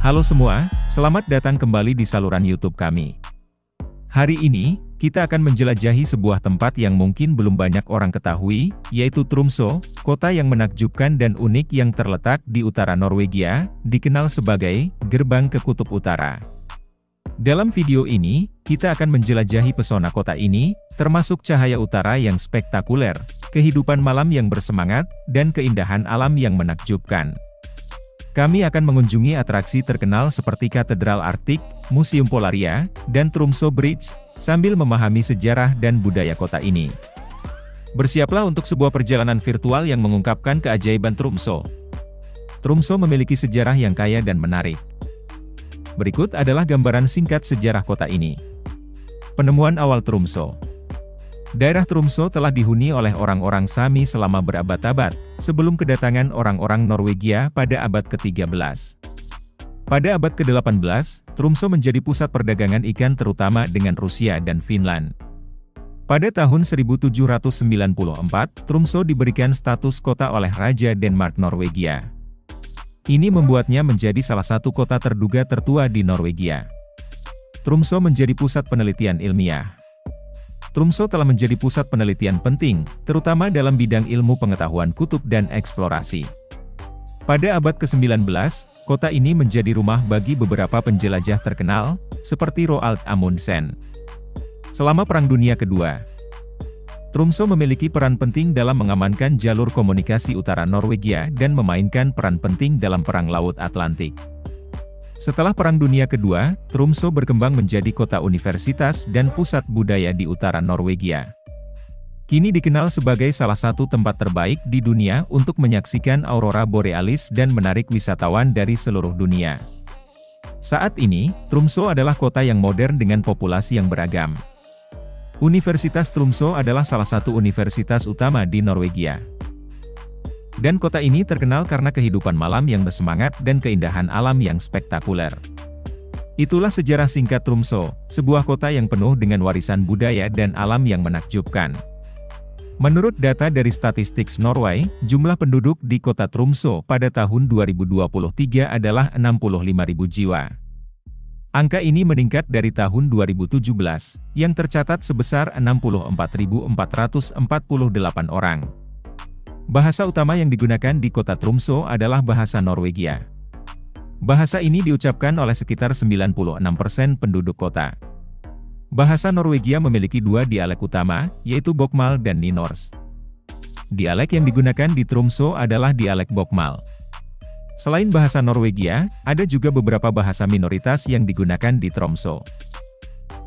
Halo semua, selamat datang kembali di saluran YouTube kami. Hari ini, kita akan menjelajahi sebuah tempat yang mungkin belum banyak orang ketahui, yaitu Tromsø, kota yang menakjubkan dan unik yang terletak di utara Norwegia, dikenal sebagai Gerbang ke Kutub Utara. Dalam video ini, kita akan menjelajahi pesona kota ini, termasuk cahaya utara yang spektakuler, kehidupan malam yang bersemangat, dan keindahan alam yang menakjubkan. Kami akan mengunjungi atraksi terkenal seperti Katedral Arktik, Museum Polaria, dan Tromsø Bridge, sambil memahami sejarah dan budaya kota ini. Bersiaplah untuk sebuah perjalanan virtual yang mengungkapkan keajaiban Tromsø. Tromsø memiliki sejarah yang kaya dan menarik. Berikut adalah gambaran singkat sejarah kota ini. Penemuan awal Tromsø. Daerah Tromsø telah dihuni oleh orang-orang Sami selama berabad-abad, sebelum kedatangan orang-orang Norwegia pada abad ke-13. Pada abad ke-18, Tromsø menjadi pusat perdagangan ikan terutama dengan Rusia dan Finland. Pada tahun 1794, Tromsø diberikan status kota oleh Raja Denmark Norwegia. Ini membuatnya menjadi salah satu kota terduga tertua di Norwegia. Tromsø menjadi pusat penelitian ilmiah. Tromsø telah menjadi pusat penelitian penting, terutama dalam bidang ilmu pengetahuan kutub dan eksplorasi. Pada abad ke-19, kota ini menjadi rumah bagi beberapa penjelajah terkenal, seperti Roald Amundsen. Selama Perang Dunia Kedua, Tromsø memiliki peran penting dalam mengamankan jalur komunikasi utara Norwegia dan memainkan peran penting dalam Perang Laut Atlantik. Setelah Perang Dunia Kedua, Tromsø berkembang menjadi kota universitas dan pusat budaya di utara Norwegia. Kini dikenal sebagai salah satu tempat terbaik di dunia untuk menyaksikan aurora borealis dan menarik wisatawan dari seluruh dunia. Saat ini, Tromsø adalah kota yang modern dengan populasi yang beragam. Universitas Tromsø adalah salah satu universitas utama di Norwegia. Dan kota ini terkenal karena kehidupan malam yang bersemangat dan keindahan alam yang spektakuler. Itulah sejarah singkat Tromsø, sebuah kota yang penuh dengan warisan budaya dan alam yang menakjubkan. Menurut data dari Statistics Norway, jumlah penduduk di kota Tromsø pada tahun 2023 adalah 65.000 jiwa. Angka ini meningkat dari tahun 2017, yang tercatat sebesar 64.448 orang. Bahasa utama yang digunakan di kota Tromsø adalah bahasa Norwegia. Bahasa ini diucapkan oleh sekitar 96% penduduk kota. Bahasa Norwegia memiliki dua dialek utama, yaitu Bokmål dan Nynorsk. Dialek yang digunakan di Tromsø adalah dialek Bokmål. Selain bahasa Norwegia, ada juga beberapa bahasa minoritas yang digunakan di Tromsø,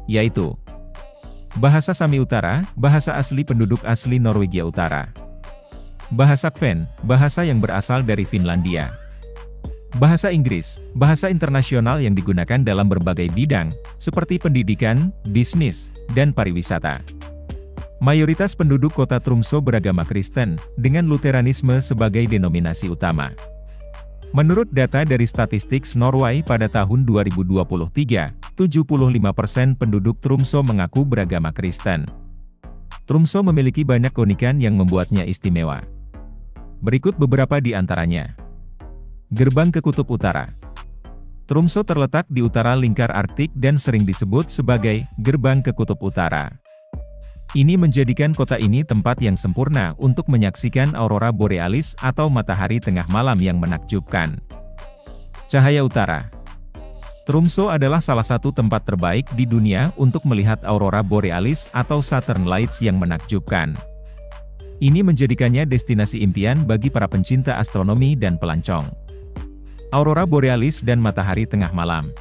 yaitu bahasa Sami Utara, bahasa asli penduduk asli Norwegia Utara. Bahasa Kven, bahasa yang berasal dari Finlandia. Bahasa Inggris, bahasa internasional yang digunakan dalam berbagai bidang, seperti pendidikan, bisnis, dan pariwisata. Mayoritas penduduk kota Tromsø beragama Kristen, dengan Luteranisme sebagai denominasi utama. Menurut data dari Statistics Norway pada tahun 2023, 75% penduduk Tromsø mengaku beragama Kristen. Tromsø memiliki banyak keunikan yang membuatnya istimewa. Berikut beberapa di antaranya. Gerbang ke Kutub Utara. Tromsø terletak di utara lingkar Arktik dan sering disebut sebagai Gerbang ke Kutub Utara. Ini menjadikan kota ini tempat yang sempurna untuk menyaksikan aurora borealis atau matahari tengah malam yang menakjubkan. Cahaya utara. Tromsø adalah salah satu tempat terbaik di dunia untuk melihat aurora borealis atau Southern Lights yang menakjubkan. Ini menjadikannya destinasi impian bagi para pencinta astronomi dan pelancong. Aurora borealis dan matahari tengah malam.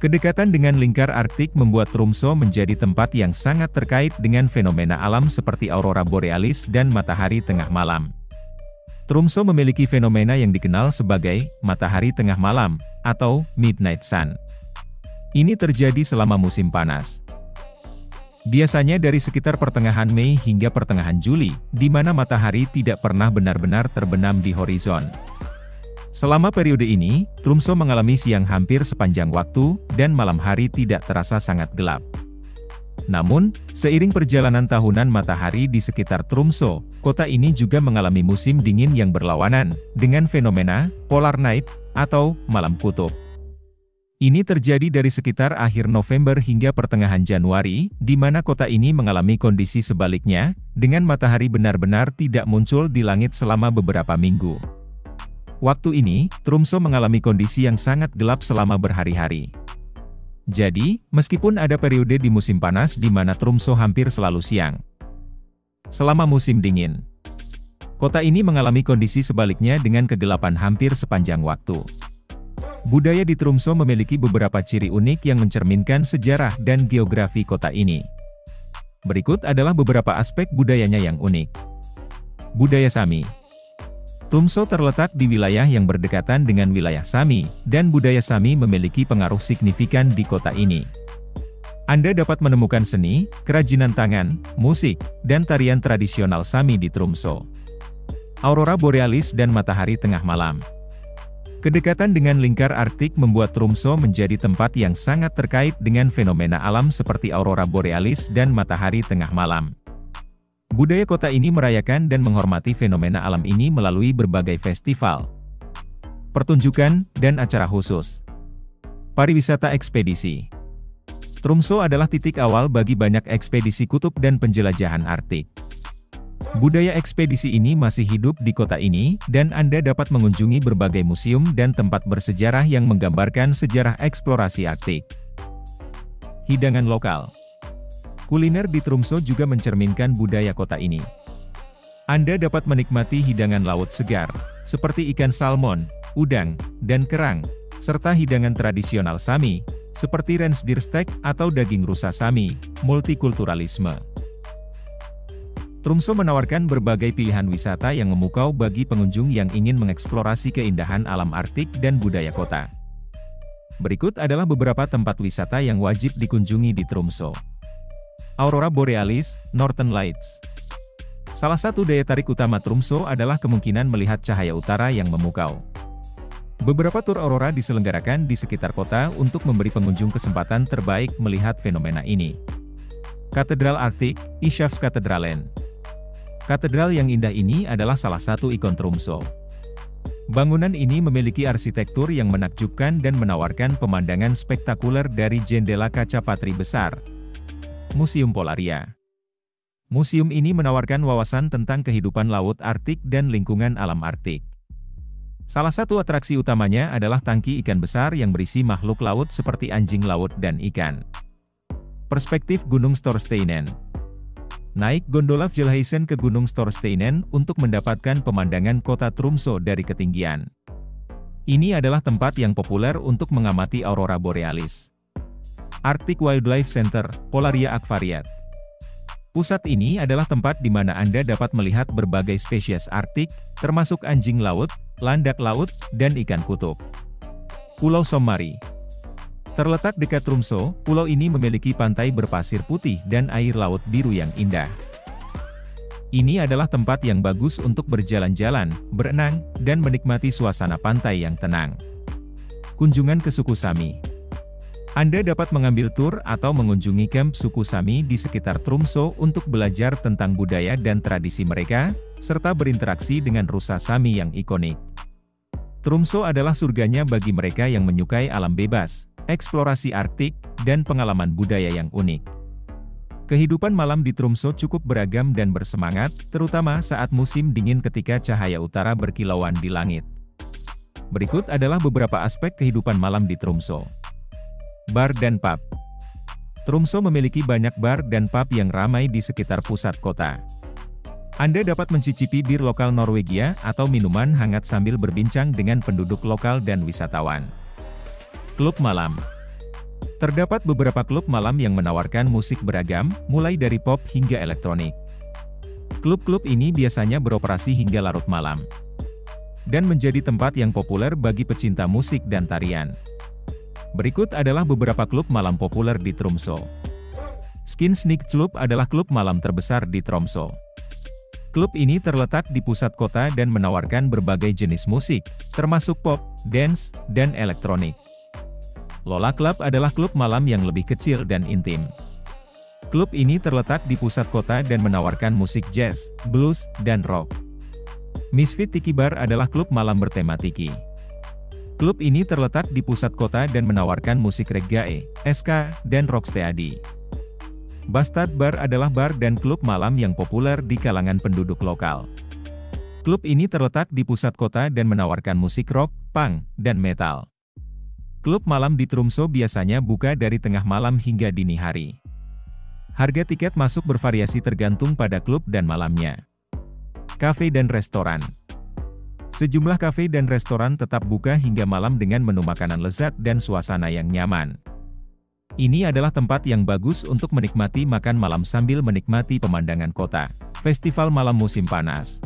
Kedekatan dengan lingkar Arktik membuat Tromsø menjadi tempat yang sangat terkait dengan fenomena alam seperti aurora borealis dan matahari tengah malam. Tromsø memiliki fenomena yang dikenal sebagai matahari tengah malam atau midnight sun. Ini terjadi selama musim panas. Biasanya dari sekitar pertengahan Mei hingga pertengahan Juli, di mana matahari tidak pernah benar-benar terbenam di horizon. Selama periode ini, Tromsø mengalami siang hampir sepanjang waktu, dan malam hari tidak terasa sangat gelap. Namun, seiring perjalanan tahunan matahari di sekitar Tromsø, kota ini juga mengalami musim dingin yang berlawanan, dengan fenomena polar night, atau malam kutub. Ini terjadi dari sekitar akhir November hingga pertengahan Januari, di mana kota ini mengalami kondisi sebaliknya, dengan matahari benar-benar tidak muncul di langit selama beberapa minggu. Waktu ini, Tromsø mengalami kondisi yang sangat gelap selama berhari-hari. Jadi, meskipun ada periode di musim panas di mana Tromsø hampir selalu siang. Selama musim dingin, kota ini mengalami kondisi sebaliknya dengan kegelapan hampir sepanjang waktu. Budaya di Tromsø memiliki beberapa ciri unik yang mencerminkan sejarah dan geografi kota ini. Berikut adalah beberapa aspek budayanya yang unik. Budaya Sami. Tromsø terletak di wilayah yang berdekatan dengan wilayah Sami, dan budaya Sami memiliki pengaruh signifikan di kota ini. Anda dapat menemukan seni, kerajinan tangan, musik, dan tarian tradisional Sami di Tromsø. Aurora borealis dan matahari tengah malam. Kedekatan dengan lingkar Arktik membuat Tromsø menjadi tempat yang sangat terkait dengan fenomena alam seperti aurora borealis dan matahari tengah malam. Budaya kota ini merayakan dan menghormati fenomena alam ini melalui berbagai festival, pertunjukan, dan acara khusus. Pariwisata ekspedisi. Tromsø adalah titik awal bagi banyak ekspedisi kutub dan penjelajahan Arktik. Budaya ekspedisi ini masih hidup di kota ini, dan Anda dapat mengunjungi berbagai museum dan tempat bersejarah yang menggambarkan sejarah eksplorasi Arktik. Hidangan lokal. Kuliner di Tromsø juga mencerminkan budaya kota ini. Anda dapat menikmati hidangan laut segar, seperti ikan salmon, udang, dan kerang, serta hidangan tradisional Sami, seperti rensdyrstek atau daging rusa Sami. Multikulturalisme. Tromsø menawarkan berbagai pilihan wisata yang memukau bagi pengunjung yang ingin mengeksplorasi keindahan alam Arktik dan budaya kota. Berikut adalah beberapa tempat wisata yang wajib dikunjungi di Tromsø. Aurora borealis, Northern Lights. Salah satu daya tarik utama Tromsø adalah kemungkinan melihat cahaya utara yang memukau. Beberapa tur aurora diselenggarakan di sekitar kota untuk memberi pengunjung kesempatan terbaik melihat fenomena ini. Katedral Arktik, Ishavskatedralen. Katedral yang indah ini adalah salah satu ikon Tromsø. Bangunan ini memiliki arsitektur yang menakjubkan dan menawarkan pemandangan spektakuler dari jendela kaca patri besar. Museum Polaria. Museum ini menawarkan wawasan tentang kehidupan laut Arktik dan lingkungan alam Arktik. Salah satu atraksi utamanya adalah tangki ikan besar yang berisi makhluk laut seperti anjing laut dan ikan. Perspektif Gunung Storsteinen. Naik gondola Fjellheisen ke Gunung Storsteinen untuk mendapatkan pemandangan kota Tromsø dari ketinggian. Ini adalah tempat yang populer untuk mengamati aurora borealis. Arctic Wildlife Center, Polaria Akvariat. Pusat ini adalah tempat di mana Anda dapat melihat berbagai spesies Arktik, termasuk anjing laut, landak laut, dan ikan kutub. Pulau Somari. Terletak dekat Tromsø, pulau ini memiliki pantai berpasir putih dan air laut biru yang indah. Ini adalah tempat yang bagus untuk berjalan-jalan, berenang, dan menikmati suasana pantai yang tenang. Kunjungan ke suku Sami. Anda dapat mengambil tur atau mengunjungi kamp suku Sami di sekitar Tromsø untuk belajar tentang budaya dan tradisi mereka, serta berinteraksi dengan rusa Sami yang ikonik. Tromsø adalah surganya bagi mereka yang menyukai alam bebas, eksplorasi Arktik, dan pengalaman budaya yang unik. Kehidupan malam di Tromsø cukup beragam dan bersemangat, terutama saat musim dingin ketika cahaya utara berkilauan di langit. Berikut adalah beberapa aspek kehidupan malam di Tromsø. Bar dan pub. Tromsø memiliki banyak bar dan pub yang ramai di sekitar pusat kota. Anda dapat mencicipi bir lokal Norwegia atau minuman hangat sambil berbincang dengan penduduk lokal dan wisatawan. Klub malam. Terdapat beberapa klub malam yang menawarkan musik beragam, mulai dari pop hingga elektronik. Klub-klub ini biasanya beroperasi hingga larut malam, dan menjadi tempat yang populer bagi pecinta musik dan tarian. Berikut adalah beberapa klub malam populer di Tromsø. Skinsnik Club adalah klub malam terbesar di Tromsø. Klub ini terletak di pusat kota dan menawarkan berbagai jenis musik, termasuk pop, dance, dan elektronik. Lola Club adalah klub malam yang lebih kecil dan intim. Klub ini terletak di pusat kota dan menawarkan musik jazz, blues, dan rock. Misfit Tiki Bar adalah klub malam bertema tiki. Klub ini terletak di pusat kota dan menawarkan musik reggae, ska, dan rocksteady. Bastard Bar adalah bar dan klub malam yang populer di kalangan penduduk lokal. Klub ini terletak di pusat kota dan menawarkan musik rock, punk, dan metal. Klub malam di Tromsø biasanya buka dari tengah malam hingga dini hari. Harga tiket masuk bervariasi tergantung pada klub dan malamnya. Kafe dan restoran. Sejumlah kafe dan restoran tetap buka hingga malam dengan menu makanan lezat dan suasana yang nyaman. Ini adalah tempat yang bagus untuk menikmati makan malam sambil menikmati pemandangan kota. Festival Malam Musim Panas.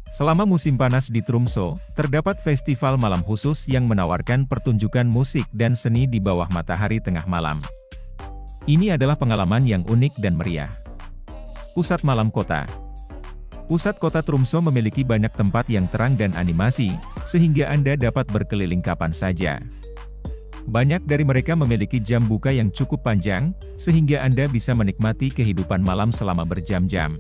Selama musim panas di Tromsø, terdapat festival malam khusus yang menawarkan pertunjukan musik dan seni di bawah matahari tengah malam. Ini adalah pengalaman yang unik dan meriah. Pusat Malam Kota. Pusat kota Tromsø memiliki banyak tempat yang terang dan animasi, sehingga Anda dapat berkeliling kapan saja. Banyak dari mereka memiliki jam buka yang cukup panjang, sehingga Anda bisa menikmati kehidupan malam selama berjam-jam.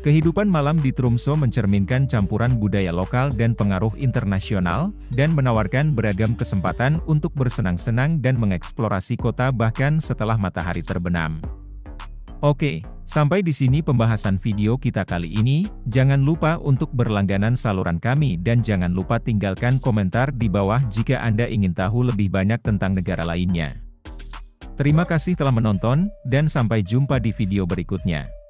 Kehidupan malam di Tromsø mencerminkan campuran budaya lokal dan pengaruh internasional, dan menawarkan beragam kesempatan untuk bersenang-senang dan mengeksplorasi kota bahkan setelah matahari terbenam. Oke, sampai di sini pembahasan video kita kali ini. Jangan lupa untuk berlangganan saluran kami dan jangan lupa tinggalkan komentar di bawah jika Anda ingin tahu lebih banyak tentang negara lainnya. Terima kasih telah menonton, dan sampai jumpa di video berikutnya.